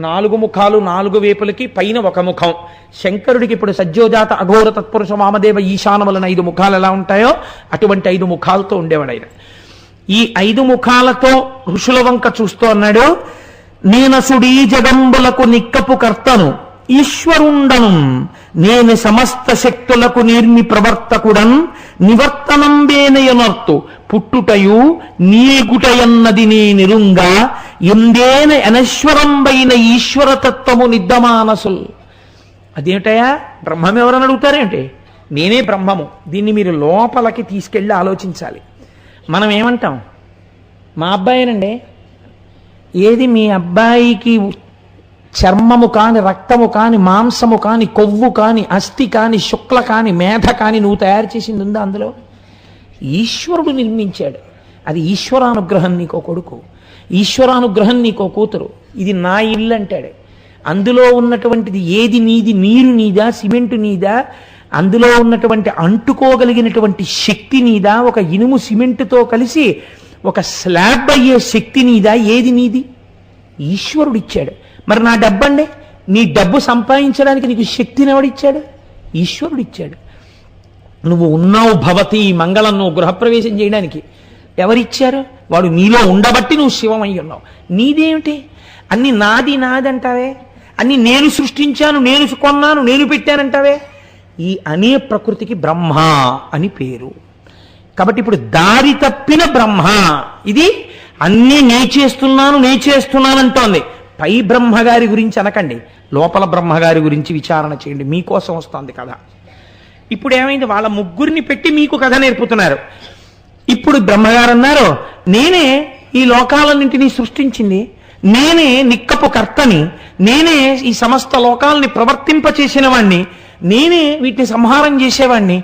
4 ముఖాలు 4 వైపులకి, పైన ఒక ముఖం. శంకరుడికి ఇప్పుడు సజ్జోజాత అఘోర తత్పురుష వామదేవ ఈశానములను 5 ముఖాలు ఎలా ఉంటాయో అటువంటి 5 ముఖాలతో ఉండేవాడు ఆయన. ఈ 5 ముఖాలతో ఋషుల వంక చూస్తూ అన్నాడు, నేనసుడీ జగంబులకు నిక్కపు కర్తను ఈశ్వరుండను, నేను సమస్త శక్తులకు నిర్మి ప్రవర్తకుడన్, నివర్తనంబేనయనర్తు పుట్టుటయు నీగుటయన్నది నేనిరుంగా, ఎందేన అనశ్వరంబైన ఈశ్వరతత్వము నిద్దమానసుల్. అదేమిటయా బ్రహ్మం ఎవరని అడుగుతారేంటి? నేనే బ్రహ్మము. దీన్ని మీరు లోపలికి తీసుకెళ్ళి ఆలోచించాలి. మనం ఏమంటాం? మా అబ్బాయినండి. ఏది మీ అబ్బాయికి చర్మము కాని, రక్తము కాని, మాంసము కాని, కొవ్వు కాని, అస్థి కాని, శుక్ల కాని, మేధ కాని నువ్వు తయారు చేసింది ఉందా? అందులో ఈశ్వరుడు నిర్మించాడు. అది ఈశ్వరానుగ్రహం. నీకో కొడుకు, ఈశ్వరానుగ్రహం నీకో కూతురు. ఇది నా ఇల్లు అంటాడు. అందులో ఉన్నటువంటిది ఏది నీది? నీరు నీదా? సిమెంటు నీదా? అందులో ఉన్నటువంటి అంటుకోగలిగినటువంటి శక్తి నీదా? ఒక ఇనుము సిమెంటుతో కలిసి ఒక స్లాబ్ అయ్యే శక్తి నీదా? ఏది నీది? ఈశ్వరుడిచ్చాడు. మరి నా డబ్బండి, నీ డబ్బు సంపాదించడానికి నీకు శక్తిని ఎవడిచ్చాడు? ఈశ్వరుడిచ్చాడు. నువ్వు ఉన్నావు భవతి మంగళం, నువ్వు గృహప్రవేశం చేయడానికి ఎవరిచ్చారు? వాడు నీలో ఉండబట్టి నువ్వు శివమై ఉన్నావు. నీదేమిటి? అన్ని నాది నాది అంటావే, అన్ని నేను సృష్టించాను, నేను కొన్నాను, నేను పెట్టానంటావే. ఈ అనే ప్రకృతికి బ్రహ్మ అని పేరు. కాబట్టి ఇప్పుడు దారి తప్పిన బ్రహ్మ ఇది. అన్నీ నే చేస్తున్నానంటోంది. పై బ్రహ్మగారి గురించి అనకండి, లోపల బ్రహ్మగారి గురించి విచారణ చేయండి. మీకోసం వస్తోంది కథ. ఇప్పుడు ఏమైంది? వాళ్ళ ముగ్గురిని పెట్టి మీకు కథ నేర్పుతున్నారు. ఇప్పుడు బ్రహ్మగారు అన్నారు, నేనే ఈ లోకాలన్నింటినీ సృష్టించింది, నేనే నిక్కపు కర్తని, నేనే ఈ సమస్త లోకాలని ప్రవర్తింపచేసిన వాణ్ణి, నేనే వీటిని సంహారం చేసేవాణ్ణి,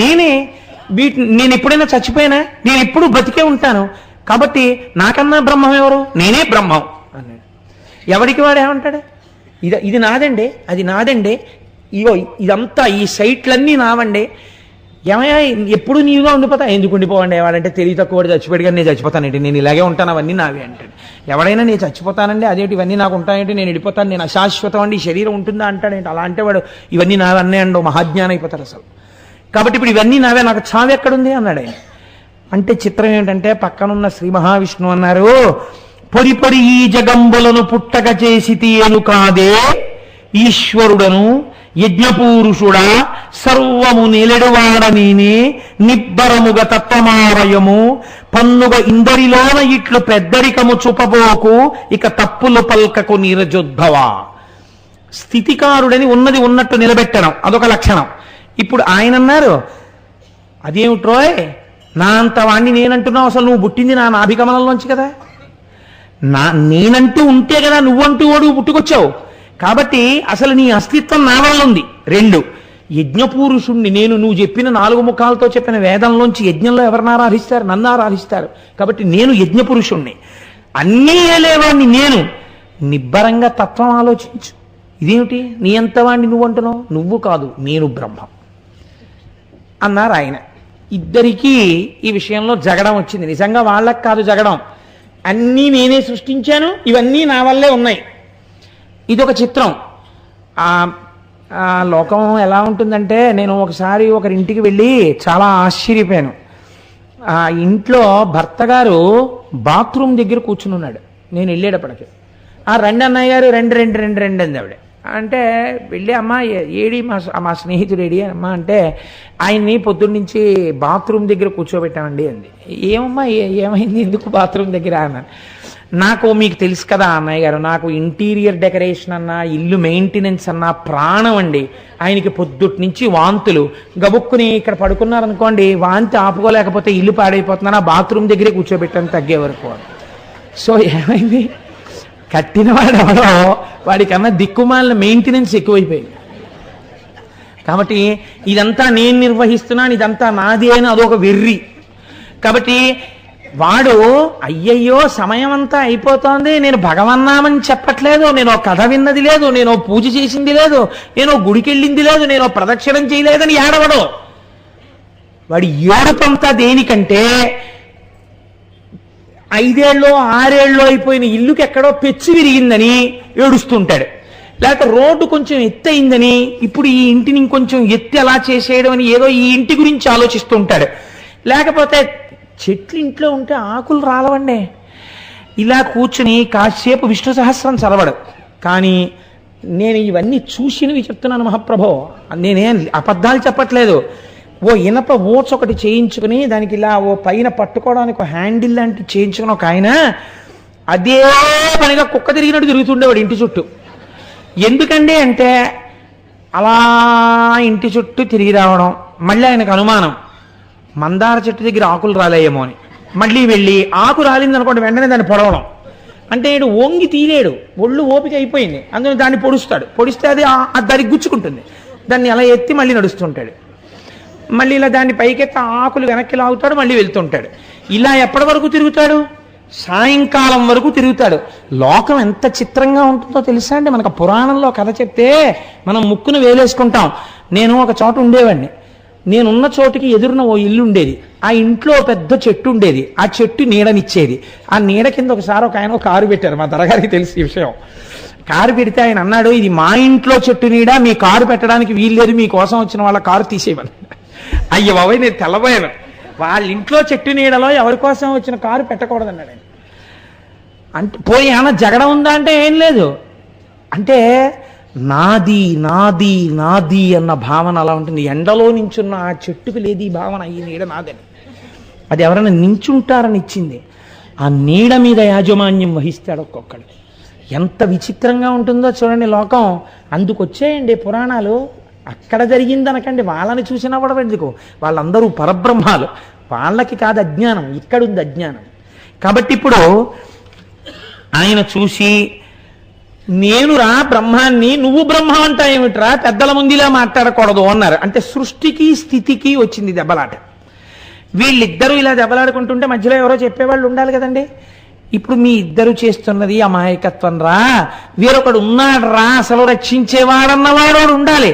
నేను ఎప్పుడైనా చచ్చిపోయినా? నేను ఎప్పుడు బతికే ఉంటాను. కాబట్టి నాకన్నా బ్రహ్మం ఎవరు? నేనే బ్రహ్మం అన్నాడు. ఎవడికి వాడు ఏమంటాడు? ఇది నాదండి, అది నాదండి, ఇగో ఇదంతా ఈ సైట్లన్నీ నావండి. ఏమయ్యా ఎప్పుడు నీవుగా ఉండిపోతా? ఎందుకు ఉండిపోవండి? వాడంటే తెలివి తక్కువ చచ్చిపోయాడు కానీ నేను చచ్చిపోతానండి, నేను ఇలాగే ఉంటాను, అవన్నీ నావే అంటాడు. ఎవడైనా నేను చచ్చిపోతానండి, అదేంటి ఇవన్నీ నాకు ఉంటాయంటే, నేను వెళ్ళిపోతాను, నేను అశాశ్వతం అండి, ఈ శరీరం ఉంటుందా అంటాడేంటి? అలా అంటే వాడు ఇవన్నీ నావన్నీ అండో మహాజ్ఞానం అయిపోతారు అసలు. కాబట్టి ఇప్పుడు ఇవన్నీ నావే, నాకు చావు ఎక్కడుంది అన్నాడు ఆయన. అంటే చిత్రం ఏంటంటే పక్కనున్న శ్రీ మహావిష్ణువు అన్నారు, పొడి పొడి ఈ జగంబులను పుట్టక చేసి తీయను కాదే ఈశ్వరుడను, యజ్ఞపూరుషుడా సర్వము నిలెడువాడ నేనే, నిబ్బరముగ తత్వమావయము పన్నుగ ఇందరిలోన ఇట్లు పెద్దరికము చూపబోకు, ఇక తప్పులు పల్కకు నీరజోద్భవ. స్థితికారుడని ఉన్నది ఉన్నట్టు నిలబెట్టడం అదొక లక్షణం. ఇప్పుడు ఆయన అన్నారు, అదేమిట్రోయ్ నా అంత వాణ్ణి నేనంటున్నావు? అసలు నువ్వు పుట్టింది నా నాభికమలంలోంచి కదా, నేనంటూ ఉంటే కదా నువ్వంటూ ఓడు పుట్టుకొచ్చావు. కాబట్టి అసలు నీ అస్తిత్వం నా వల్ల ఉంది. 2, యజ్ఞపూరుషుణ్ణి నేను. నువ్వు చెప్పిన 4 ముఖాలతో చెప్పిన వేదంలోంచి యజ్ఞంలో ఎవరిని ఆరాధిస్తారు? నన్ను ఆరాధిస్తారు. కాబట్టి నేను యజ్ఞపురుషుణ్ణి, అన్నీ ఏలేవాణ్ణి నేను. నిబ్బరంగా తత్వం ఆలోచించు. ఇదేమిటి నీ అంతవాణ్ణి నువ్వు అంటున్నావు? నువ్వు కాదు, నేను బ్రహ్మం అన్నారు ఆయన. ఇద్దరికీ ఈ విషయంలో జగడం వచ్చింది. నిజంగా వాళ్ళకి కాదు జగడం, అన్నీ నేనే సృష్టించాను, ఇవన్నీ నా వల్లే ఉన్నాయి. ఇదొక చిత్రం. ఆ లోకం ఎలా ఉంటుందంటే, నేను ఒకసారి ఒకరింటికి వెళ్ళి చాలా ఆశ్చర్యపోయాను. ఆ ఇంట్లో భర్త గారు బాత్రూమ్ దగ్గర కూర్చుని ఉన్నాడు. నేను వెళ్ళేటప్పటికి, రండి అన్నయ్య గారు, రెండు రెండు రెండు రెండు అంది ఆవిడ. అంటే వెళ్ళి, అమ్మ ఏడి మా స్నేహితుడు ఏడి అమ్మ అంటే, ఆయన్ని పొద్దున్నుంచి బాత్రూమ్ దగ్గర కూర్చోబెట్టామండి అంది. ఏమమ్మా ఏమైంది, ఎందుకు బాత్రూమ్ దగ్గర అన్నాను. నాకు మీకు తెలుసు కదా అన్నయ్య గారు, నాకు ఇంటీరియర్ డెకరేషన్ అన్నా, ఇల్లు మెయింటెనెన్స్ అన్నా ప్రాణం అండి. ఆయనకి పొద్దుటి నుంచి వాంతులు, గబుక్కుని ఇక్కడ పడుకున్నారనుకోండి, వాంతి ఆపుకోలేకపోతే ఇల్లు పాడైపోతున్నాను, ఆ బాత్రూమ్ దగ్గరే కూర్చోబెట్టాను తగ్గే వరకు. సో ఏమైంది, కట్టినవాడు ఎవడో వాడికన్నా దిక్కుమాలిన మెయింటెనెన్స్ ఎక్కువైపోయింది. కాబట్టి ఇదంతా నేను నిర్వహిస్తున్నాను, ఇదంతా నాది అని అదొక వెర్రి. కాబట్టి వాడు అయ్యయ్యో సమయం అంతా అయిపోతోంది, నేను భగవన్నామని చెప్పట్లేదు, నేను కథ విన్నది లేదు, నేను పూజ చేసింది లేదు, నేను గుడికి వెళ్ళింది లేదు, నేను ప్రదక్షిణం చేయలేదని ఏడవడు. వాడి ఏడుపంతా దేనికంటే 5 ఏళ్ళో 6 ఏళ్ళో అయిపోయిన ఇల్లుకి ఎక్కడో పెచ్చు విరిగిందని ఏడుస్తుంటాడు. లేకపోతే రోడ్డు కొంచెం ఎత్తు అయిందని ఇప్పుడు ఈ ఇంటిని ఇంకొంచెం ఎత్తి ఎలా చేసేయడం అని ఏదో ఈ ఇంటి గురించి ఆలోచిస్తూ ఉంటాడు. లేకపోతే చెట్లు ఇంట్లో ఉంటే ఆకులు రాలవండి. ఇలా కూర్చుని కాసేపు విష్ణు సహస్రం చదవడు. కానీ నేను ఇవన్నీ చూసినవి చెప్తున్నాను మహాప్రభో, నేనేం అబద్ధాలు చెప్పట్లేదు. ఓ ఇనప ఓచ్ ఒకటి చేయించుకుని దానికి ఇలా ఓ పైన పట్టుకోవడానికి ఒక హ్యాండిల్ లాంటి చేయించుకుని ఒక ఆయన అదే పనిగా కుక్క తిరిగినట్టు తిరుగుతుండేవాడు ఇంటి చుట్టూ. ఎందుకండి అంటే అలా ఇంటి చుట్టూ తిరిగి రావడం. మళ్ళీ ఆయనకు అనుమానం, మందార చెట్టు దగ్గర ఆకులు రాలేయేమో అని. మళ్ళీ వెళ్ళి ఆకు రాలింది అనుకోండి, వెంటనే దాన్ని పొడవడం. అంటే ఇటు వంగి తీలేడు, ఒళ్ళు ఓపిక అయిపోయింది. అందులో దాన్ని పొడిస్తే అది దానికి గుచ్చుకుంటుంది. దాన్ని అలా ఎత్తి మళ్ళీ నడుస్తుంటాడు. మళ్ళీ ఇలా దాన్ని పైకెత్తి ఆకులు వెనక్కి లాగుతాడు, మళ్ళీ వెళ్తుంటాడు. ఇలా ఎప్పటి వరకు తిరుగుతాడు? సాయంకాలం వరకు తిరుగుతాడు. లోకం ఎంత చిత్రంగా ఉంటుందో తెలుసా అండి. మనకు పురాణంలో కథ చెప్తే మనం ముక్కును వేలేసుకుంటాం. నేను ఒక చోట ఉండేవాడిని. నేనున్న చోటుకి ఎదురున ఓ ఇల్లు ఉండేది. ఆ ఇంట్లో పెద్ద చెట్టు ఉండేది. ఆ చెట్టు నీడనిచ్చేది. ఆ నీడ కింద ఒకసారి ఒక ఆయన కారు పెట్టారు. మా దొరగారికి తెలిసి ఈ విషయం. కారు పెడితే ఆయన అన్నాడు, ఇది మా ఇంట్లో చెట్టు నీడ, మీ కారు పెట్టడానికి వీల్లేదు, మీకోసం వచ్చిన వాళ్ళ కారు తీసేయమని. అయ్య బాబాయ్, నేను తెల్లబోయాను. వాళ్ళ ఇంట్లో చెట్టు నీడలో ఎవరి కోసం వచ్చిన కారు పెట్టకూడదన్నాడు ఆయన. అంటే పోయి ఏమన్నా జగడ ఉందా అంటే ఏం లేదు. అంటే నాది నాది నాది అన్న భావన అలా ఉంటుంది. ఎండలో నించున్న ఆ చెట్టుకు లేదు ఈ భావన, ఈ నీడ నాదని. అది ఎవరైనా నించుంటారని ఇచ్చింది. ఆ నీడ మీద యాజమాన్యం వహిస్తాడు ఒక్కొక్కడు. ఎంత విచిత్రంగా ఉంటుందో చూడండి లోకం. అందుకొచ్చేయండి పురాణాలు. అక్కడ జరిగిందనకండి, వాళ్ళని చూసినా కూడా ఎందుకు, వాళ్ళందరూ పరబ్రహ్మాలు. వాళ్ళకి కాదు అజ్ఞానం, ఇక్కడుంది అజ్ఞానం. కాబట్టి ఇప్పుడు ఆయన చూసి, నేనురా బ్రహ్మాన్ని, నువ్వు బ్రహ్మ అంటా ఏమిట్రా, పెద్దల ముందులా మాట్లాడకూడదు అన్నారు. అంటే సృష్టికి స్థితికి వచ్చింది దెబ్బలాట. వీళ్ళిద్దరూ ఇలా దెబ్బలాడుకుంటుంటే మధ్యలో ఎవరో చెప్పేవాళ్ళు ఉండాలి కదండి. ఇప్పుడు మీ ఇద్దరు చేస్తున్నది అమాయకత్వం రా, వేరొకడు ఉన్నాడు రా, అసలు రక్షించేవాడన్నవాడు ఉండాలి.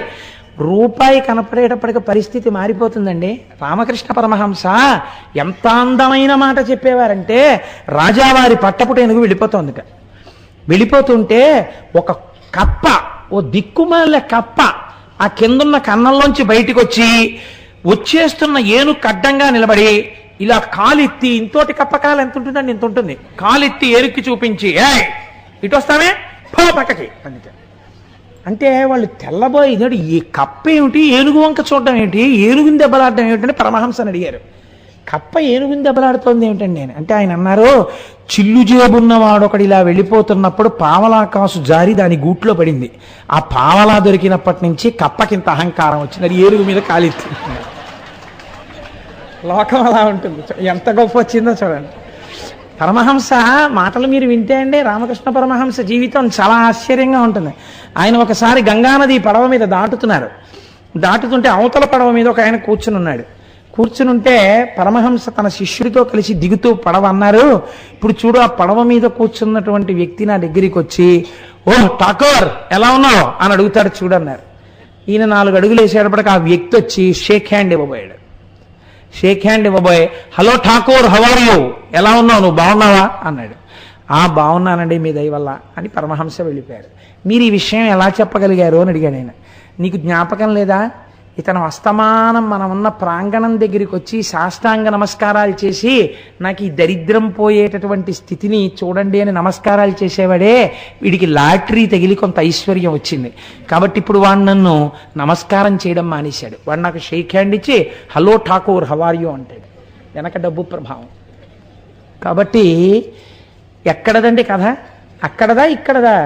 రూపాయి కనపడేటప్పటికి పరిస్థితి మారిపోతుందండి. రామకృష్ణ పరమహంస ఎంత అందమైన మాట చెప్పేవారంటే, రాజావారి పట్టపుటేనుగు వెళ్ళిపోతోందిట. వెళ్ళిపోతుంటే ఒక కప్ప, ఓ దిక్కుమాల కప్ప ఆ కిందున్న కన్నంలోంచి బయటికి వచ్చేస్తున్న ఏనుగు అడ్డంగా నిలబడి ఇలా కాలెత్తి, ఇంతోటి కప్ప కాలు ఎంత ఉంటుందండి, ఇంత ఉంటుంది, కాలెత్తి ఏరుక్కి చూపించి, ఇటు వస్తామే పో పక్కకి అందుకే. అంటే వాళ్ళు తెల్లబోయి, ఈ కప్ప ఏమిటి, ఏనుగు వంక చూడడం ఏమిటి, ఏనుగుని దెబ్బలాడడం ఏమిటని పరమహంసని అడిగారు. కప్ప ఏనుగుని దెబ్బలాడుతోంది ఏమిటండి నేను అంటే, ఆయన అన్నారు, చిల్లు జేబున్నవాడు ఒకడు ఇలా వెళ్ళిపోతున్నప్పుడు పావలా కాసు జారి దాని గూట్లో పడింది. ఆ పావలా దొరికినప్పటి నుంచి కప్పకింత అహంకారం వచ్చింది, అది ఏనుగు మీద కాలెత్తి. లోకం అలా ఉంటుంది. ఎంత గొప్ప వచ్చిందో చూడండి. పరమహంస మాటలు మీరు వింటే అండి, రామకృష్ణ పరమహంస జీవితం చాలా ఆశ్చర్యంగా ఉంటుంది. ఆయన ఒకసారి గంగానది పడవ మీద దాటుతుంటే అవతల పడవ మీద ఒక ఆయన కూర్చునుంటే పరమహంస తన శిష్యుడితో కలిసి దిగుతూ పడవ అన్నారు, ఇప్పుడు చూడు ఆ పడవ మీద కూర్చున్నటువంటి వ్యక్తి నా దగ్గరికి వచ్చి, ఓ ఠాకూర్ ఎలా ఉన్నావు అని అడుగుతాడు చూడన్నారు. ఈయన 4 అడుగులు వేసేటప్పటికి ఆ వ్యక్తి వచ్చి షేక్ హ్యాండ్ ఇవ్వబోయాడు. Hello Thakur, how are you, ఎలా ఉన్నావు, నువ్వు బాగున్నావా అన్నాడు. బాగున్నానండి మీ దయ వల్ల అని పరమహంస వెళ్ళిపోయాడు. మీరు ఈ విషయం ఎలా చెప్పగలిగారు అని అడిగాడు ఆయన. నీకు జ్ఞాపకం లేదా, ఇతను అస్తమానం మనం ఉన్న ప్రాంగణం దగ్గరికి వచ్చి సాష్టాంగ నమస్కారాలు చేసి, నాకు ఈ దరిద్రం పోయేటటువంటి స్థితిని చూడండి అని నమస్కారాలు చేసేవాడే, వీడికి లాటరీ తగిలి కొంత ఐశ్వర్యం వచ్చింది కాబట్టి ఇప్పుడు వాడు నన్ను నమస్కారం చేయడం మానేశాడు. వాడు నాకు షేక్ హ్యాండ్ ఇచ్చి hello Thakur how are you అంటాడు. వెనక డబ్బు ప్రభావం. కాబట్టి ఎక్కడదండి కథ, అక్కడదా ఇక్కడదా,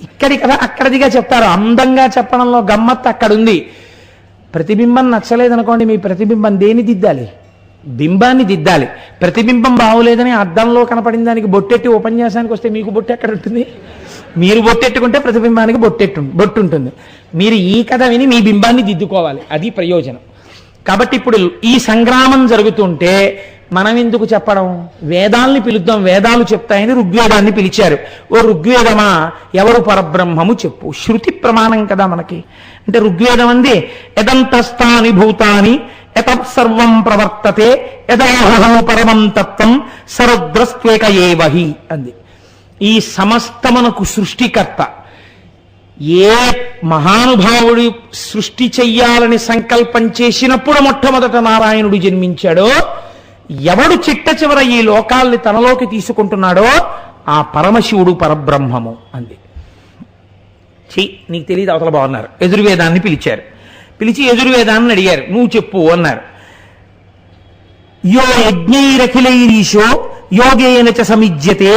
ఇక్కడి కదా అక్కడదిగా చెప్తారు. అందంగా చెప్పడంలో గమ్మత్తు అక్కడుంది. ప్రతిబింబం నచ్చలేదనుకోండి, మీ ప్రతిబింబం దేని దిద్దాలి, బింబాన్ని దిద్దాలి. ప్రతిబింబం బాగోలేదని అద్దంలో కనపడిన దానికి బొట్టెట్టి ఉపన్యాసానికి వస్తే మీకు బొట్టు ఎక్కడ ఉంటుంది? మీరు బొట్టెట్టుకుంటే ప్రతిబింబానికి బొట్టు ఉంటుంది. మీరు ఈ కథ విని మీ బింబాన్ని దిద్దుకోవాలి, అది ప్రయోజనం. కాబట్టి ఇప్పుడు ఈ సంగ్రామం జరుగుతుంటే మనం ఎందుకు చెప్పడం, వేదాల్ని పిలుద్దాం, వేదాలు చెప్తాయని ఋగ్వేదాన్ని పిలిచారు. ఓ ఋగ్వేదమా, ఎవరు పరబ్రహ్మము చెప్పు. శృతి ప్రమాణం కదా మనకి. అంటే ఋగ్వేదం అంది యదంతస్థాని భూతాని యతః సర్వం ప్రవర్తతే యదాహో పరమం తత్వం సరుద్రస్త్వేక ఏవహి అంది. ఈ సమస్తమునకు సృష్టికర్త ఏ మహానుభావుడు సృష్టి చెయ్యాలని సంకల్పం చేసినప్పుడు మొట్టమొదట నారాయణుడు జన్మించాడో, ఎవడు చిట్ట చివర ఈ లోకాల్ని తనలోకి తీసుకుంటున్నాడో ఆ పరమశివుడు పరబ్రహ్మము అంది. నీకు తెలియదు అవతల బాగున్నారు. యజుర్వేదాన్ని పిలిచారు. పిలిచి యజుర్వేదాన్ని అడిగారు, నువ్వు చెప్పు అన్నారు. యో యజ్ఞైరఖిలైరీశో యోగేన చ సమిజ్యతే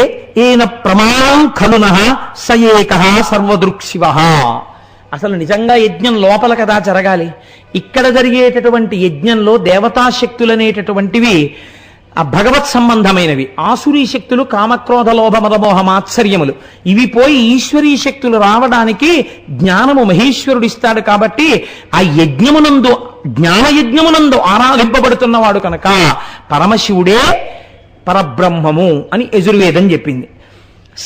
ఏన ప్రమాణం ఖలునః స ఏకః సర్వదృక్శివ. అసలు నిజంగా యజ్ఞం లోపల కదా జరగాలి. ఇక్కడ జరిగేటటువంటి యజ్ఞంలో దేవతాశక్తులనేటటువంటివి ఆ భగవత్ సంబంధమైనవి. ఆసురీ శక్తులు కామక్రోధ లోభ మదమోహ మాత్సర్యములు. ఇవి పోయి ఈశ్వరీ శక్తులు రావడానికి జ్ఞానము మహేశ్వరుడిస్తాడు. కాబట్టి ఆ యజ్ఞమునందు జ్ఞానయజ్ఞమునందు ఆరాధింపబడుతున్నవాడు కనుక పరమశివుడే పరబ్రహ్మము అని యజుర్వేదం చెప్పింది.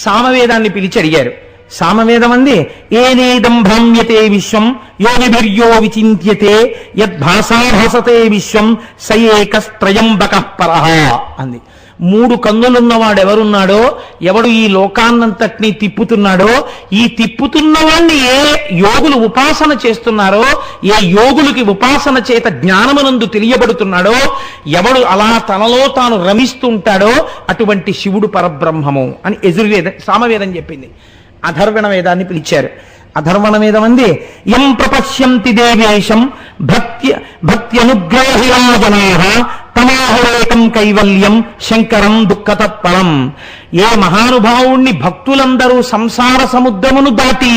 సామవేదాన్ని పిలిచి అడిగారు. సామవేదం అంది, ఏనేదం భ్రామ్యతే విశ్వం యోగిభిర్యో విచింత్యతే యద్భాసాభసతే విశ్వం స ఏకస్త్రయంబకః పరః అంది. మూడు కన్నులున్నవాడెవరున్నాడో, ఎవడు ఈ లోకాన్నంతటినీ తిప్పుతున్నాడో, ఈ తిప్పుతున్నవాణ్ణి ఏ యోగులు ఉపాసన చేస్తున్నారో, ఏ యోగులకి ఉపాసన చేత జ్ఞానమునందు తెలియబడుతున్నాడో, ఎవడు అలా తనలో తాను రమిస్తుంటాడో అటువంటి శివుడు పరబ్రహ్మము అని యజుర్వేదం సామవేదం చెప్పింది. అధర్వణ వేదాన్ని పిలిచారు. అధర్వణ వేదం అంది, యం ప్రపశ్యంతి దేవేశం భక్త్యనుగ్రహిణా జనాః తమాహురేకం కైవల్యం శంకరం దుఃఖతత్పరం. ఏ మహానుభావుణ్ణి భక్తులందరూ సంసార సముద్రమును దాటి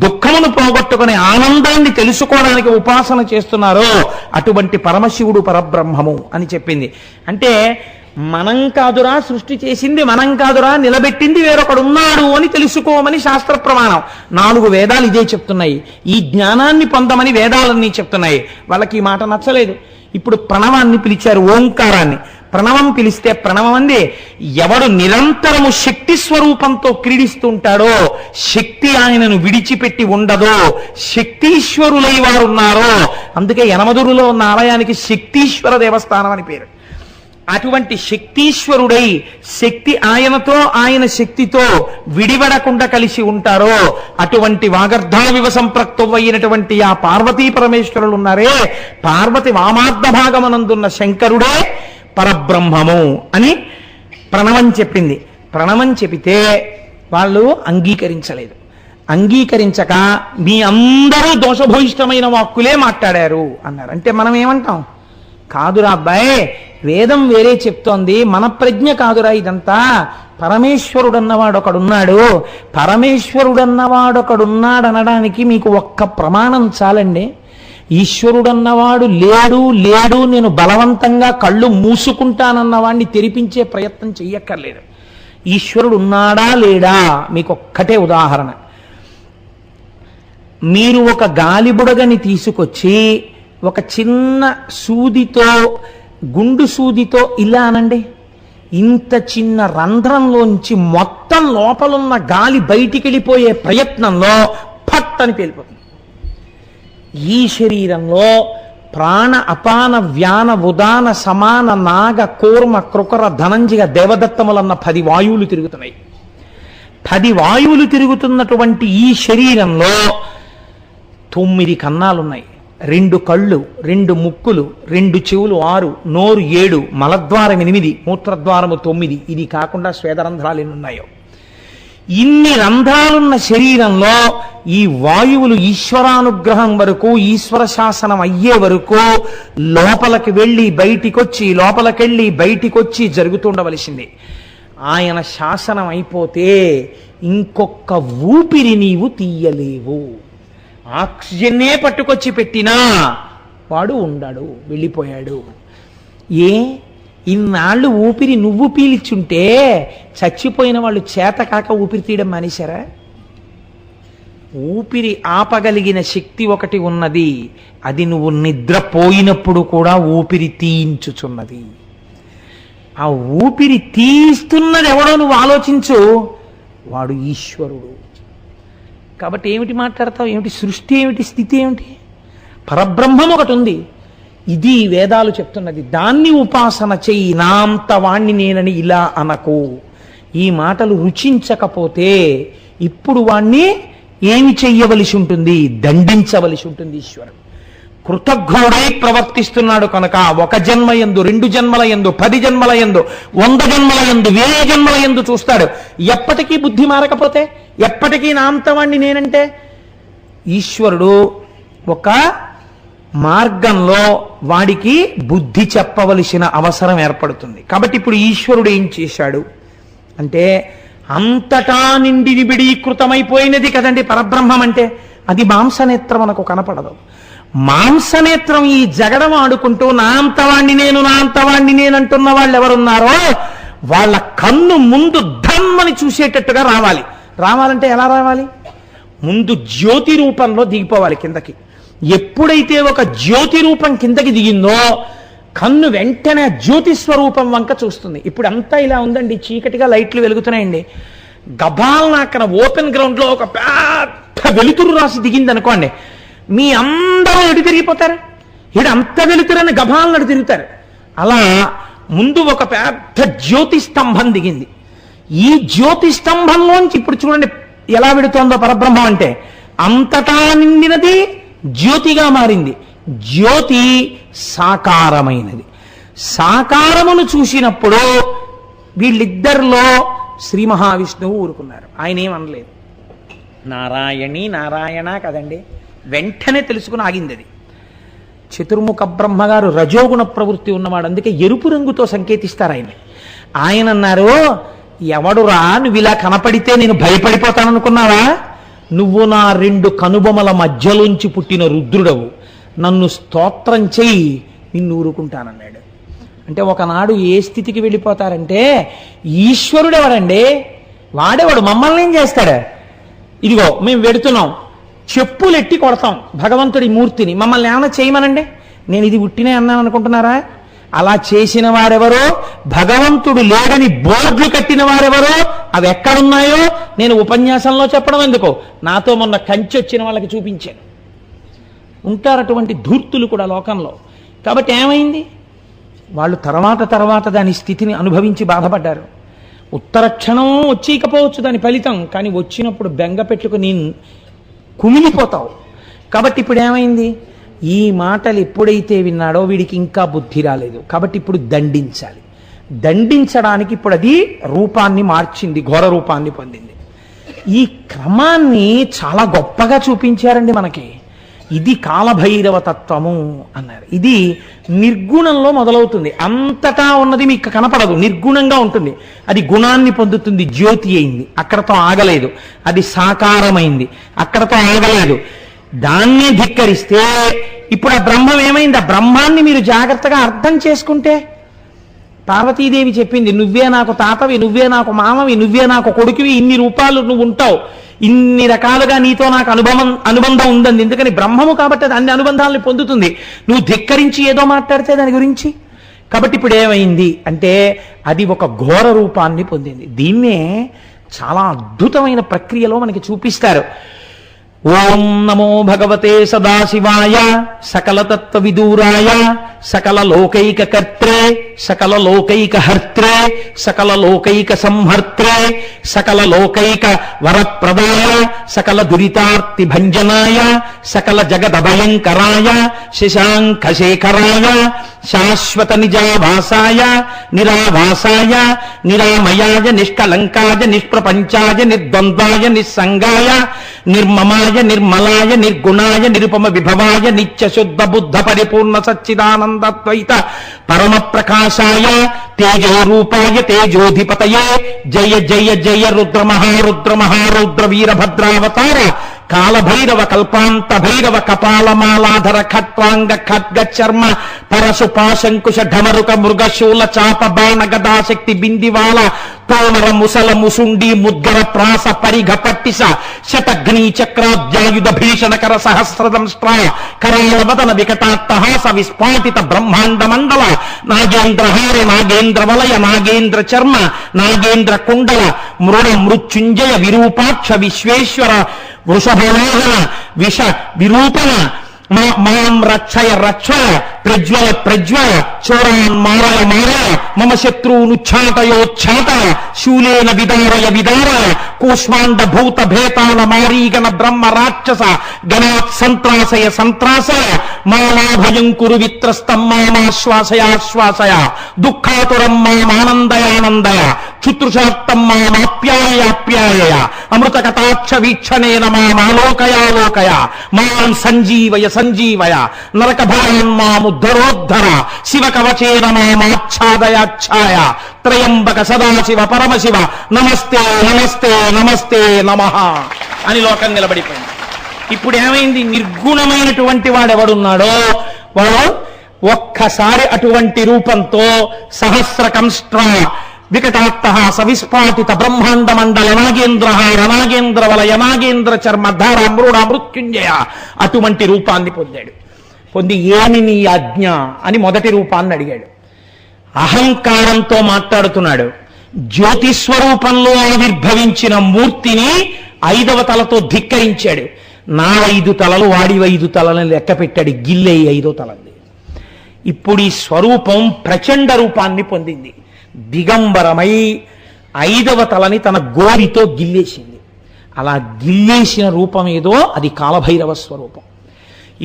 దుఃఖమును పోగొట్టుకునే ఆనందాన్ని తెలుసుకోవడానికి ఉపాసన చేస్తున్నారో అటువంటి పరమశివుడు పరబ్రహ్మము అని చెప్పింది. అంటే మనం కాదురా సృష్టి చేసింది, మనం కాదురా నిలబెట్టింది, వేరొకడున్నాడు అని తెలుసుకోమని శాస్త్ర ప్రమాణం. 4 వేదాలు ఇదే చెప్తున్నాయి. ఈ జ్ఞానాన్ని పొందమని వేదాలన్నీ చెప్తున్నాయి. వాళ్ళకి ఈ మాట నచ్చలేదు. ఇప్పుడు ప్రణవాన్ని పిలిచారు, ఓంకారాన్ని. ప్రణవం పిలిస్తే ప్రణవం అంది, ఎవడు నిరంతరము శక్తి స్వరూపంతో క్రీడిస్తుంటాడో, శక్తి ఆయనను విడిచిపెట్టి ఉండదో, శక్తీశ్వరులై వారున్నారో, అందుకే యనమదురులో ఉన్న ఆలయానికి శక్తీశ్వర దేవస్థానం అని పేరు. అటువంటి శక్తీశ్వరుడై శక్తి ఆయనతో ఆయన శక్తితో విడివడకుండా కలిసి ఉంటారో అటువంటి వాగర్ధావివ సంప్రక్తమైనటువంటి ఆ పార్వతీ పరమేశ్వరులు ఉన్నారే, పార్వతి వామార్థ భాగమనందున్న శంకరుడే పరబ్రహ్మము అని ప్రణవం చెప్పింది. ప్రణవం చెబితే వాళ్ళు అంగీకరించలేదు. అంగీకరించక మీ అందరూ దోషభూయిష్టమైన వాక్కులే మాట్లాడారు అన్నారు. అంటే మనం ఏమంటాం? కాదురా అబ్బాయి, వేదం వేరే చెప్తోంది, మన ప్రజ్ఞ కాదురా ఇదంతా. పరమేశ్వరుడన్నవాడొకడున్నాడు, పరమేశ్వరుడన్నవాడొకడున్నాడనడానికి మీకు ఒక్క ప్రమాణం చాలండి. ఈశ్వరుడన్నవాడు లేడు లేడు నేను బలవంతంగా కళ్ళు మూసుకుంటానన్నవాడిని తెరిపించే ప్రయత్నం చెయ్యక్కర్లేదు. ఈశ్వరుడు ఉన్నాడా లేడా మీకు ఒక్కటే ఉదాహరణ. మీరు ఒక గాలిబుడగని తీసుకొచ్చి ఒక చిన్న సూదితో, గుండు సూదితో ఇలా అనండి, ఇంత చిన్న రంధ్రంలోంచి మొత్తం లోపలున్న గాలి బయటికి వెళ్ళిపోయే ప్రయత్నంలో ఫట్ అని పేలిపోతుంది. ఈ శరీరంలో ప్రాణ అపాన వ్యాన ఉదాన సమాన నాగ కూర్మ కృకర ధనంజయ దేవదత్తములన్న 10 వాయువులు తిరుగుతున్నాయి. 10 వాయువులు తిరుగుతున్నటువంటి ఈ శరీరంలో 9 కన్నాలున్నాయి, 2 కళ్ళు, 2 ముక్కులు, 2 చెవులు 6, నోరు 7, మలద్వారం 8, మూత్రద్వారము 9. ఇది కాకుండా స్వేదరంధ్రాలు ఎన్ని ఉన్నాయో. ఇన్ని రంధ్రాలున్న శరీరంలో ఈ వాయువులు ఈశ్వరానుగ్రహం వరకు, ఈశ్వర శాసనం అయ్యే వరకు లోపలికి వెళ్ళి బయటికొచ్చి, లోపలికెళ్ళి బయటికొచ్చి జరుగుతుండవలసింది. ఆయన శాసనం అయిపోతే ఇంకొక ఊపిరి నీవు తీయలేవు. ఆక్సిజన్నే పట్టుకొచ్చి పెట్టినా వాడు ఉండడు, వెళ్ళిపోయాడు. ఇన్నాళ్ళు ఊపిరి నువ్వు పీల్చుంటే చచ్చిపోయిన వాళ్ళు చేత కాక ఊపిరి తీయడం మానేశారా? ఊపిరి ఆపగలిగిన శక్తి ఒకటి ఉన్నది, అది నువ్వు నిద్రపోయినప్పుడు కూడా ఊపిరి తీయించుచున్నది. ఆ ఊపిరి తీస్తున్నది ఎవడో నువ్వు ఆలోచించు, వాడు ఈశ్వరుడు. కాబట్టి ఏమిటి మాట్లాడతావు? ఏమిటి సృష్టి, ఏమిటి స్థితి, ఏమిటి? పరబ్రహ్మం ఒకటి ఉంది. ఇది వేదాలు చెప్తున్నది. దాన్ని ఉపాసన చెయ్యి, నా అంత వాణ్ణి నేనని ఇలా అనకు. ఈ మాటలు రుచించకపోతే ఇప్పుడు వాణ్ణి ఏమి చెయ్యవలసి ఉంటుంది? దండించవలసి ఉంటుంది. ఈశ్వరుడు కృతజ్ఞుడై ప్రవర్తిస్తున్నాడు కనుక 1 జన్మ యందు, 2 జన్మల యందు, 10 జన్మల యందు, 100 జన్మల యందు, 1000 జన్మల యందు చూస్తాడు. ఎప్పటికీ బుద్ధి మారకపోతే, ఎప్పటికీ నా అంతవాణ్ణి నేనంటే, ఈశ్వరుడు ఒక మార్గంలో వాడికి బుద్ధి చెప్పవలసిన అవసరం ఏర్పడుతుంది. కాబట్టి ఇప్పుడు ఈశ్వరుడు ఏం చేశాడు అంటే, అంతటా నిండి నిబిడీకృతమైపోయినది కదండి పరబ్రహ్మం అంటే. అది మాంసనేత్రం మనకు కనపడదు. మాంసనేత్రం ఈ జగడం ఆడుకుంటూ నా అంతవాణ్ణి నేను, నా అంతవాణ్ణి నేను అంటున్న వాళ్ళు ఎవరున్నారో వాళ్ళ కన్ను ముందు ధమ్మని చూసేటట్టుగా రావాలి. రావాలంటే ఎలా రావాలి? ముందు జ్యోతి రూపంలో దిగిపోవాలి కిందకి. ఎప్పుడైతే ఒక జ్యోతి రూపం కిందకి దిగిందో కన్ను వెంటనే జ్యోతి స్వరూపం వంక చూస్తుంది. ఇప్పుడు అంతా ఇలా ఉందండి, చీకటిగా లైట్లు వెలుగుతున్నాయండి. గబాల్న అక్కడ ఓపెన్ గ్రౌండ్ లో ఒక పెద్ద వెలుతురు రాసి దిగింది అనుకోండి, మీ అందరూ ఎటు తిరిగిపోతారు? ఇడు అంత వెలుతురని గబాలను తిరుగుతారు. అలా ముందు ఒక పెద్ద జ్యోతి స్తంభం దిగింది. ఈ జ్యోతి స్తంభంలోంచి ఇప్పుడు చూడండి ఎలా విడుతోందో పరబ్రహ్మం అంటే. అంతటా నిండినది జ్యోతిగా మారింది. జ్యోతి సాకారమైనది. సాకారమును చూసినప్పుడు వీళ్ళిద్దరిలో శ్రీ మహావిష్ణువు ఊరుకున్నారు. ఆయన ఏమనలేదు. నారాయణి నారాయణ కదండి, వెంటనే తెలుసుకుని ఆగింది అది. చతుర్ముఖ బ్రహ్మగారు రజోగుణ ప్రవృత్తి ఉన్నవాడు, అందుకే ఎరుపు రంగుతో సంకేతిస్తారు ఆయన. ఆయన అన్నారు, ఎవడురా నువ్వు ఇలా కనపడితే నేను భయపడిపోతాననుకున్నావా? నువ్వు నా 2 కనుబొమల మధ్యలోంచి పుట్టిన రుద్రుడవు, నన్ను స్తోత్రం చెయ్యి, నిన్ను ఊరుకుంటానన్నాడు. అంటే ఒకనాడు ఏ స్థితికి వెళ్ళిపోతారంటే, ఈశ్వరుడు ఎవరండి? వాడేవాడు మమ్మల్ని ఏం చేస్తాడు? ఇదిగో మేము వెడుతున్నాం, చెప్పులెట్టి కొడతాం భగవంతుడి మూర్తిని, మమ్మల్ని ఏమైనా చేయమనండి. నేను ఇది ఉట్టినే అన్నాను అనుకుంటున్నారా? అలా చేసిన వారెవరో, భగవంతుడు లేడని బోర్డులు కట్టిన వారెవరో, అవి ఎక్కడున్నాయో నేను ఉపన్యాసంలో చెప్పడం ఎందుకో, నాతో మొన్న కంచి వచ్చిన వాళ్ళకి చూపించాను. ఉంటారు అటువంటి ధూర్తులు కూడా లోకంలో. కాబట్టి ఏమైంది? వాళ్ళు తర్వాత దాని స్థితిని అనుభవించి బాధపడ్డారు. ఉత్తర క్షణం వచ్చేయకపోవచ్చు దాని ఫలితం, కానీ వచ్చినప్పుడు బెంగ పెట్టుకుని కుమిలిపోతావు. కాబట్టి ఇప్పుడు ఏమైంది? ఈ మాటలు ఎప్పుడైతే విన్నాడో వీడికి ఇంకా బుద్ధి రాలేదు. కాబట్టి ఇప్పుడు దండించాలి. దండించడానికి ఇప్పుడు అది రూపాన్ని మార్చింది, ఘోర రూపాన్ని పొందింది. ఈ క్రమాన్ని చాలా గొప్పగా చూపించారండి మనకి. ఇది కాలభైరవ తత్వము అన్నారు. ఇది నిర్గుణంలో మొదలవుతుంది, అంతటా ఉన్నది మీకు కనపడదు, నిర్గుణంగా ఉంటుంది. అది గుణాన్ని పొందుతుంది, జ్యోతి అయింది, అక్కడతో ఆగలేదు. అది సాకారమైంది, అక్కడతో ఆగలేదు. దాన్ని ధిక్కరిస్తే ఇప్పుడు ఆ బ్రహ్మం ఏమైంది? ఆ బ్రహ్మాన్ని మీరు జాగ్రత్తగా అర్థం చేసుకుంటే, పార్వతీదేవి చెప్పింది, నువ్వే నాకు తాతవి, నువ్వే నాకు మామవి, నువ్వే నాకు కొడుకువి, ఇన్ని రూపాలు నువ్వు ఉంటావు, ఇన్ని రకాలుగా నీతో నాకు అనుబంధం ఉందండి. ఎందుకని బ్రహ్మము కాబట్టి అది అన్ని అనుబంధాలను పొందుతుంది. నువ్వు ధిక్కరించి ఏదో మాట్లాడితే దాని గురించి. కాబట్టి ఇప్పుడు ఏమైంది అంటే, అది ఒక ఘోర రూపాన్ని పొందింది. దీన్నే చాలా అద్భుతమైన ప్రక్రియలో మనకి చూపిస్తారు. ఓం నమో భగవతే సదాశివాయ సకలతత్వ విదూరాయ సకల లోకైక కర్త్రే సకల లోకైక హర్త్రే సకల లోకైక సంహర్త్రే సకల లోకైక వరప్రదాయ సకల దురితార్తి భంజనాయ సకల జగదభయంకరాయ శశాంక శేఖరాయ శాశ్వత నిజావాసాయ నిరావాసాయ నిరామయాయ నిష్కలంకాయ నిష్ప్రపంచాయ నిర్ద్వంద్వాయ నిస్సంగాయ నిర్మమాయ నిర్మలాయ నిర్గుణాయ నిరుపమ విభవాయ నిత్య శుద్ధ బుద్ధ పరిపూర్ణ సచ్చిదానందద్వైత పరమ ప్రకాశాయ తేజో రూపాయ తేజోధిపతయే జయ జయ జయ రుద్ర మహారుద్ర వీరభద్రావతార కాలభైరవ కల్పాంత భైరవ కపాలమాలాధర ఖట్వాంగ ఖడ్గ చర్మ పరశు పాశంకుశ ఢమరుక మృగశూల చాప బాణ గదాశక్తి బిందివాల తోమర ముసల ముసుండి ముద్గర ప్రాస పరిఘ పట్టిస శతఘ్ని చక్రాబ్జాయుధ భీషణకర సహస్రదంష్ట్ర కరాళ వదన వికటాట్టహాస విస్ఫాటిత బ్రహ్మాండ మండల నాగేంద్రహార నాగేంద్ర వలయ నాగేంద్ర చర్మ నాగేంద్ర కుండల మృణ మృత్యుంజయ విరూపాక్ష విశ్వేశ్వర వృషభవాహన విష విరూపణ మాం రక్షయ రక్ష ప్రజ్వల ప్రజ్వల చోరాన్ మారయ మారయ మమ శత్రువునుచ్ఛాటయోచ్ఛాట శూలేన విదారయ విదారయ కూష్మాండ భూత భేతాల మారీగణ బ్రహ్మ రాక్షస గణాత్ సంత్రాసయ సంత్రాసయ మాలాభయం కురు విత్రస్తం మామాశ్వాసయాశ్వాసయ దుఃఖాతురం మామానందయానందయ క్షుతృషాక్తం మామాప్యాయాప్యాయ అమృత కటాక్ష వీక్షణేన మామాలోకయాలోకయ మాం సంజీవయ సంజీవయ నరక భయాన్ మాముద్ధరోద్ధర శివ కవచేన మామాచ్ఛాదయాచ్ఛాయ త్రయంబక సదాశివ పరమశివ నమస్తే నమస్తే నమస్తే నమః అని లోకం నిలబడిపోయింది. ఇప్పుడు ఏమైంది? నిర్గుణమైనటువంటి వాడెవడున్నాడో వాడు ఒక్కసారి అటువంటి రూపంతో సహస్రకంష్ట్ర వికటాత్త సవిస్ఫాటిత బ్రహ్మాండ మండల నాగేంద్ర రణాగేంద్ర వలయ నాగేంద్ర చర్మధార మృడ మృత్యుంజయ అటువంటి రూపాన్ని పొందాడు. పొంది ఏమి నీ ఆజ్ఞ అని మొదటి రూపాన్ని అడిగాడు. అహంకారంతో మాట్లాడుతున్నాడు. జ్యోతిస్వరూపంలో ఆవిర్భవించిన మూర్తిని 5వ తలతో ధిక్కరించాడు. నా 5 తలలు వాడి 5 తలని లెక్క పెట్టాడు. గిల్లే 5వ తలంది. ఇప్పుడు ఈ స్వరూపం ప్రచండ రూపాన్ని పొందింది. దిగంబరమై 5వ తలని తన గోరితో గిల్లేసింది. అలా గిల్లేసిన రూపం ఏదో అది కాలభైరవ స్వరూపం.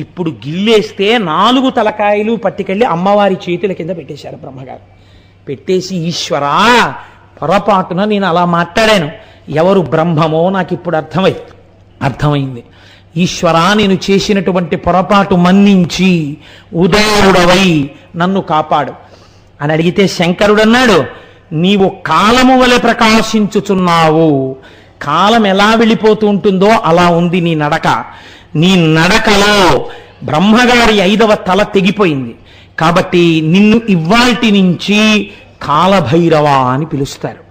ఇప్పుడు గిల్లేస్తే 4 తలకాయలు పట్టుకెళ్ళి అమ్మవారి చేతుల కింద పెట్టేశారు బ్రహ్మగారు. పెట్టేసి ఈశ్వరా పొరపాటున నేను అలా మాట్లాడాను, ఎవరు బ్రహ్మమో నాకు ఇప్పుడు అర్థమైంది. ఈశ్వరా నేను చేసినటువంటి పొరపాటు మన్నించి ఉదారుడవై నన్ను కాపాడు అని అడిగితే శంకరుడు అన్నాడు, నీవు కాలము వలె ప్రకాశించుచున్నావు. కాలం ఎలా వెళ్ళిపోతూ ఉంటుందో అలా ఉంది నీ నడక. నీ నడకలో బ్రహ్మగారి 5వ తల తెగిపోయింది. కాబట్టి నిన్ను ఇవ్వాల్టి నుంచి కాలభైరవ అని పిలుస్తారు.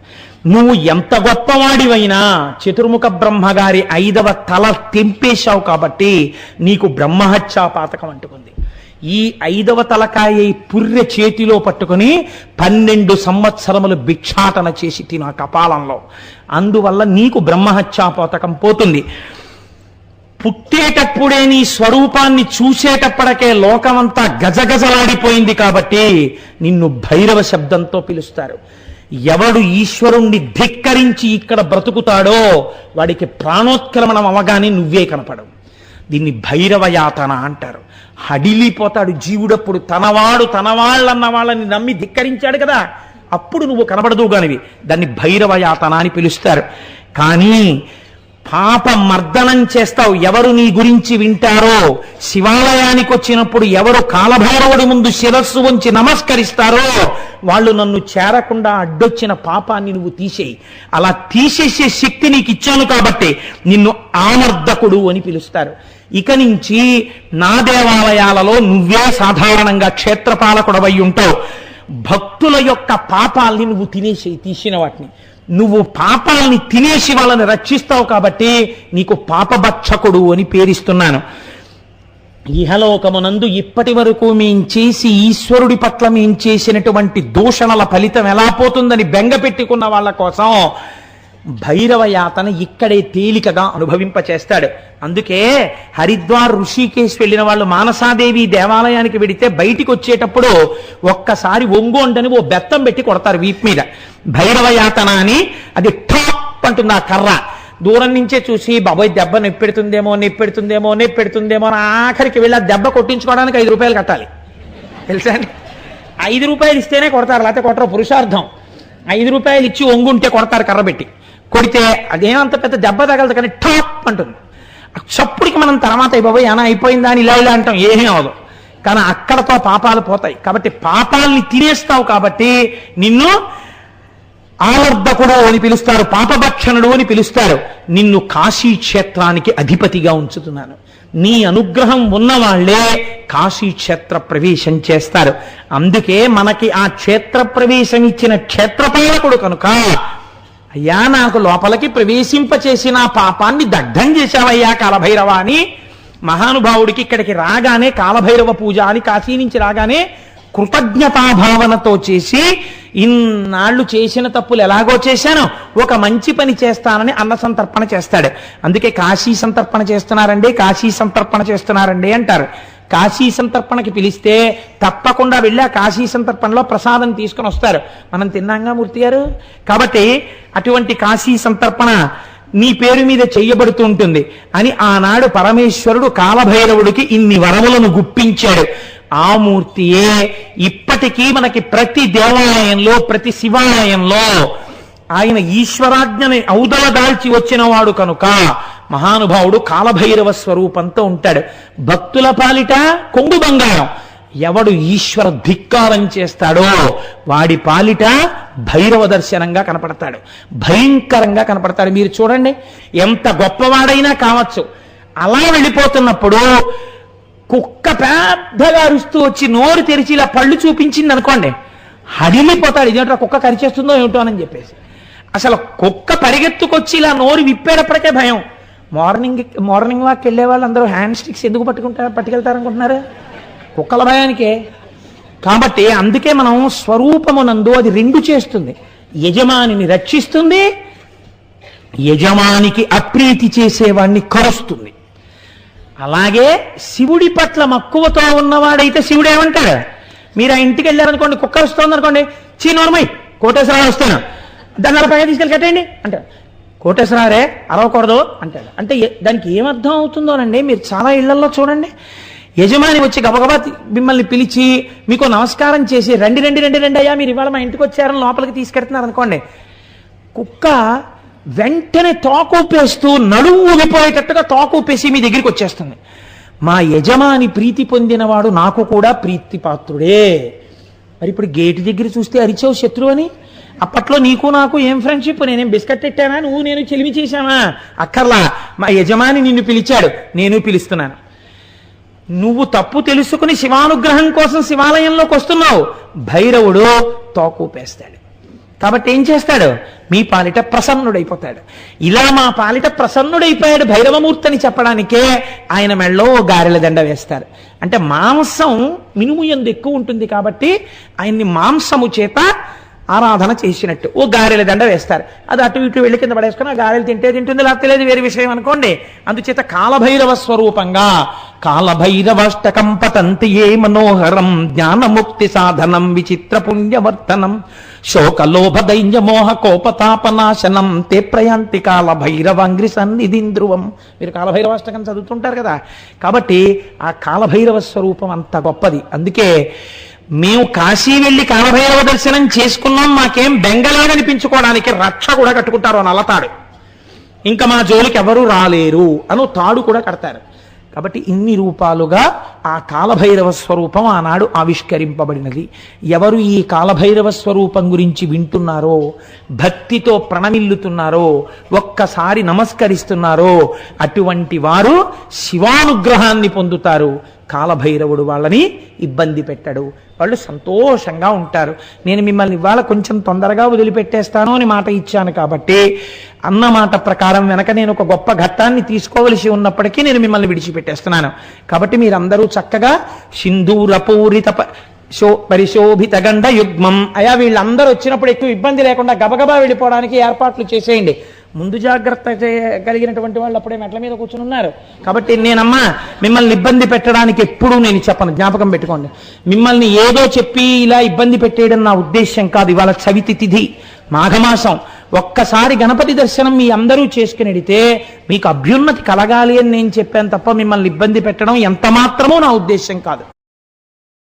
నువ్వు ఎంత గొప్పవాడివైనా చతుర్ముఖ బ్రహ్మగారి 5వ తల తెంపేశావు కాబట్టి నీకు బ్రహ్మహత్యా పాతకం అంటుకుంది. ఈ 5వ తలకాయ పుర్రె చేతిలో పట్టుకుని 12 సంవత్సరములు భిక్షాటన చేసి తిన కపాలంలో. అందువల్ల నీకు బ్రహ్మహత్యా పాతకం పోతుంది. పుట్టేటప్పుడే నీ స్వరూపాన్ని చూసేటప్పటికే లోకమంతా గజగజలాడిపోయింది కాబట్టి నిన్ను భైరవ శబ్దంతో పిలుస్తారు. ఎవడు ఈశ్వరుణ్ణి ధిక్కరించి ఇక్కడ బ్రతుకుతాడో వాడికి ప్రాణోత్క్రమణం అవగానే నువ్వే కనపడవు. దీన్ని భైరవ యాతన అంటారు. హడిలిపోతాడు జీవుడప్పుడు. తనవాడు తనవాళ్ళన్న వాళ్ళని నమ్మి ధిక్కరించాడు కదా, అప్పుడు నువ్వు కనబడదు కానివి. దాన్ని భైరవ యాతన అని పిలుస్తారు. కానీ పాప మర్దనం చేస్తావు. ఎవరు నీ గురించి వింటారో, శివాలయానికి వచ్చినప్పుడు ఎవరు కాలభైరవుడి ముందు శిరస్సు ఉంచి నమస్కరిస్తారో వాళ్ళు నన్ను చేరకుండా అడ్డొచ్చిన పాపాన్ని నువ్వు తీసేయి. అలా తీసేసే శక్తి నీకు ఇచ్చాను కాబట్టి నిన్ను ఆమర్దకుడు అని పిలుస్తారు. ఇక నుంచి నా దేవాలయాలలో నువ్వే సాధారణంగా క్షేత్రపాలకుడవై ఉంటావు. భక్తుల యొక్క పాపాల్ని నువ్వు తినేసేయి. తీసిన వాటిని నువ్వు పాపాలని తినేసి వాళ్ళని రక్షిస్తావు కాబట్టి నీకు పాపభక్షకుడు అని పేరిస్తున్నాను. ఇహలోకమునందు ఇప్పటి వరకు మేం చేసి ఈశ్వరుడి పట్ల మేం చేసినటువంటి దూషణల ఫలితం ఎలా పోతుందని బెంగ పెట్టుకున్న వాళ్ళ కోసం భైరవ యాతన ఇక్కడే తేలికగా అనుభవింపచేస్తాడు. అందుకే హరిద్వార్ ఋషికేశ్ వెళ్ళిన వాళ్ళు మానసాదేవి దేవాలయానికి వెడితే బయటికి వచ్చేటప్పుడు ఒక్కసారి ఒంగోంటని ఓ బెత్తం పెట్టి కొడతారు వీపు మీద. భైరవ యాతన అని అది ఠాప్ అంటుంది ఆ కర్ర. దూరం నుంచే చూసి బాబోయ్ దెబ్బ నొప్పెడుతుందేమో నొప్పెడుతుందేమో నొప్పెడుతుందేమో అని ఆఖరికి వెళ్ళి ఆ దెబ్బ కొట్టించుకోవడానికి 5 రూపాయలు కట్టాలి తెలుసా అండి. 5 రూపాయలు ఇస్తేనే కొడతారు, లేకపోతే కొట్టరు. పురుషార్థం. 5 రూపాయలు ఇచ్చి ఒంగుంటే కొడతారు కర్ర పెట్టి. కొడితే అదేమంత పెద్ద దెబ్బ తగలదు కానీ టాప్ అంటుంది. చప్పుడికి మనం తర్వాత బాబోయ్ ఏనా అయిపోయిందా అని ఇలా ఇలా అంటాం, ఏమీ అవదు. కానీ అక్కడతో పాపాలు పోతాయి. కాబట్టి పాపాలని తినేస్తావు కాబట్టి నిన్ను ఆవర్ధకుడు అని పిలుస్తారు, పాపభక్షణుడు అని పిలుస్తారు. నిన్ను కాశీ క్షేత్రానికి అధిపతిగా ఉంచుతున్నాను. నీ అనుగ్రహం ఉన్నవాళ్లే కాశీ క్షేత్ర ప్రవేశం చేస్తారు. అందుకే మనకి ఆ క్షేత్ర ప్రవేశం ఇచ్చిన క్షేత్రపాలకుడు కనుక, అయ్యా నాకు లోపలికి ప్రవేశింపచేసిన పాపాన్ని దగ్ధం చేశావయ్యా కాలభైరవ అని మహానుభావుడికి ఇక్కడికి రాగానే కాలభైరవ పూజ అని కాశీ నుంచి రాగానే కృతజ్ఞతాభావనతో చేసి, ఇన్నాళ్ళు చేసిన తప్పులు ఎలాగో చేశానో ఒక మంచి పని చేస్తానని అన్న సంతర్పణ చేస్తాడు. అందుకే కాశీ సంతర్పణ చేస్తున్నారండి, కాశీ సంతర్పణ చేస్తున్నారండి అంటారు. కాశీ సంతర్పణకి పిలిస్తే తప్పకుండా వెళ్ళి ఆ కాశీ సంతర్పణలో ప్రసాదం తీసుకుని వస్తారు. మనం తిన్నాంగా మూర్తి గారు. కాబట్టి అటువంటి కాశీ సంతర్పణ నీ పేరు మీద చెయ్యబడుతూ ఉంటుంది అని ఆనాడు పరమేశ్వరుడు కాలభైరవుడికి ఇన్ని వరములను గుప్పించాడు. ఆ మూర్తియే ఇప్పటికీ మనకి ప్రతి దేవాలయంలో, ప్రతి శివాలయంలో ఆయన ఈశ్వరాజ్ఞని ఔదల దాల్చి వచ్చిన వాడు కనుక మహానుభావుడు కాలభైరవ స్వరూపంతో ఉంటాడు. భక్తుల పాలిట కొంగు బంగారం. ఎవడు ఈశ్వర ధిక్కారం చేస్తాడో వాడి పాలిట భైరవ దర్శనంగా కనపడతాడు, భయంకరంగా కనపడతాడు. మీరు చూడండి, ఎంత గొప్పవాడైనా కావచ్చు, అలా వెళ్ళిపోతున్నప్పుడు కుక్క పెద్దగా అరుస్తూ వచ్చి నోరు తెరిచి ఇలా పళ్ళు చూపించింది అనుకోండి, హడిలిపోతాడు. ఇదేంటో కుక్క కరిచేస్తుందో ఏమిటో అని చెప్పేసి. అసలు కుక్క పరిగెత్తుకొచ్చి ఇలా నోరు విప్పేటప్పటికే భయం. మార్నింగ్ వాక్ వెళ్ళే వాళ్ళు అందరూ హ్యాండ్ స్టిక్స్ ఎందుకు పట్టుకెళ్తారనుకుంటున్నారు? కుక్కల భయానికే. కాబట్టి అందుకే మనం స్వరూపమునందు అది రెండు చేస్తుంది. యజమానిని రక్షిస్తుంది, యజమానికి అప్రీతి చేసేవాడిని కరుస్తుంది. అలాగే శివుడి పట్ల మక్కువతో ఉన్నవాడైతే శివుడు ఏమంటాడు? మీరు ఆ ఇంటికి వెళ్ళారనుకోండి, కుక్క వస్తుంది అనుకోండి, చీనోర్మై కోటేశ్వరరావు వస్తాను, దాన్ని అలా పైన తీసుకెళ్ళి కట్టండి అంటాడు. కోటేశ్వరారే అరవకూడదు అంటాడు. అంటే దానికి ఏమర్థం అవుతుందోనండి, మీరు చాలా ఇళ్లలో చూడండి, యజమాని వచ్చి గబగబా మిమ్మల్ని పిలిచి మీకు నమస్కారం చేసి రండి రండి రండి రండి అయ్యా మీరు ఇవాళ మా ఇంటికి వచ్చారని లోపలికి తీసుకెడుతున్నారు అనుకోండి, కుక్క వెంటనే తోకూపేస్తూ నడుము ఊగిపోయేటట్టుగా తోకూపేసి మీ దగ్గరికి వచ్చేస్తుంది. మా యజమాని ప్రీతి పొందినవాడు నాకు కూడా ప్రీతిపాత్రుడే. మరి ఇప్పుడు గేటు దగ్గర చూస్తే అరిచావు శత్రువు అని. అప్పట్లో నీకు నాకు ఏం ఫ్రెండ్షిప్? నేనేం బిస్కెట్ పెట్టానా? నువ్వు నేను చెలిమి చేశామా? అక్కర్లా. మా యజమాని నిన్ను పిలిచాడు, నేను పిలుస్తున్నాను. నువ్వు తప్పు తెలుసుకుని శివానుగ్రహం కోసం శివాలయంలోకి వస్తున్నావు, భైరవుడు తోకూపేస్తాడు. కాబట్టి ఏం చేస్తాడు? మీ పాలిట ప్రసన్నుడైపోతాడు. ఇలా మా పాలిట ప్రసన్నుడైపోయాడు భైరవమూర్తిని చెప్పడానికే ఆయన మెళ్ళో గారెల దండ వేస్తారు. అంటే మాంసం మినుము యందు ఎక్కువ ఉంటుంది కాబట్టి ఆయన్ని మాంసము చేత ఆరాధన చేసినట్టు ఓ గారెల దండ వేస్తారు. అది అటు ఇటు వెళ్ళి కింద పడేసుకుని ఆ గారెలు తింటుంది, లేకపోతే లేదు, వేరే విషయం అనుకోండి. అందుచేత కాలభైరవ స్వరూపంగా కాలభైరవాష్టకం పతంతి ఏ మనోహరం జ్ఞానముక్తి సాధనం విచిత్ర పుణ్యవర్తనం శోకలోభ దైన్య మోహ కోపతాపనాశనం తే ప్రయాంతి కాలభైరవాంగ్రి సన్నిధిం ధ్రువం. మీరు కాలభైరవాష్టకం చదువుతుంటారు కదా. కాబట్టి ఆ కాలభైరవ స్వరూపం అంత గొప్పది. అందుకే మేము కాశీ వెళ్ళి కాలభైరవ దర్శనం చేసుకున్నాం, మాకేం బెంగలేదనిపించుకోవడానికి రక్ష కూడా కట్టుకుంటారు, నల్లతాడు. ఇంకా మా జోలికి ఎవరూ రాలేరు అను తాడు కూడా కడతారు. కాబట్టి ఇన్ని రూపాలుగా ఆ కాలభైరవ స్వరూపం ఆనాడు ఆవిష్కరింపబడినది. ఎవరు ఈ కాలభైరవ స్వరూపం గురించి వింటున్నారో, భక్తితో ప్రణమిల్లుతున్నారో, ఒక్కసారి నమస్కరిస్తున్నారో అటువంటి వారు శివానుగ్రహాన్ని పొందుతారు. కాలభైరవుడు వాళ్ళని ఇబ్బంది పెట్టడు, వాళ్ళు సంతోషంగా ఉంటారు. నేను మిమ్మల్ని ఇవాళ కొంచెం తొందరగా వదిలిపెట్టేస్తాను అని మాట ఇచ్చాను కాబట్టి అన్న మాట ప్రకారం వెనక నేను ఒక గొప్ప ఘట్టాన్ని తీసుకోవలసి ఉన్నప్పటికీ నేను మిమ్మల్ని విడిచిపెట్టేస్తున్నాను. కాబట్టి మీరందరూ చక్కగా సింధూరపూరిత పరిశోభిత గండ యుగ్మం అయా వీళ్ళందరూ వచ్చినప్పుడు ఎక్కువ ఇబ్బంది లేకుండా గబగబా వెళ్ళిపోవడానికి ఏర్పాట్లు చేసేయండి. ముందు జాగ్రత్త కలిగినటువంటి వాళ్ళు అప్పుడే మెట్ల మీద కూర్చుని ఉన్నారు. కాబట్టి నేనమ్మా మిమ్మల్ని ఇబ్బంది పెట్టడానికి ఎప్పుడూ నేను చెప్పను, జ్ఞాపకం పెట్టుకోండి. మిమ్మల్ని ఏదో చెప్పి ఇలా ఇబ్బంది పెట్టేయడం నా ఉద్దేశ్యం కాదు. ఇవాళ చవితి తిథి, మాఘమాసం. ఒక్కసారి గణపతి దర్శనం మీ అందరూ చేసుకుని వెడితే మీకు అభ్యున్నతి కలగాలి అని నేను చెప్పాను తప్ప మిమ్మల్ని ఇబ్బంది పెట్టడం ఎంత మాత్రమూ నా ఉద్దేశ్యం కాదు.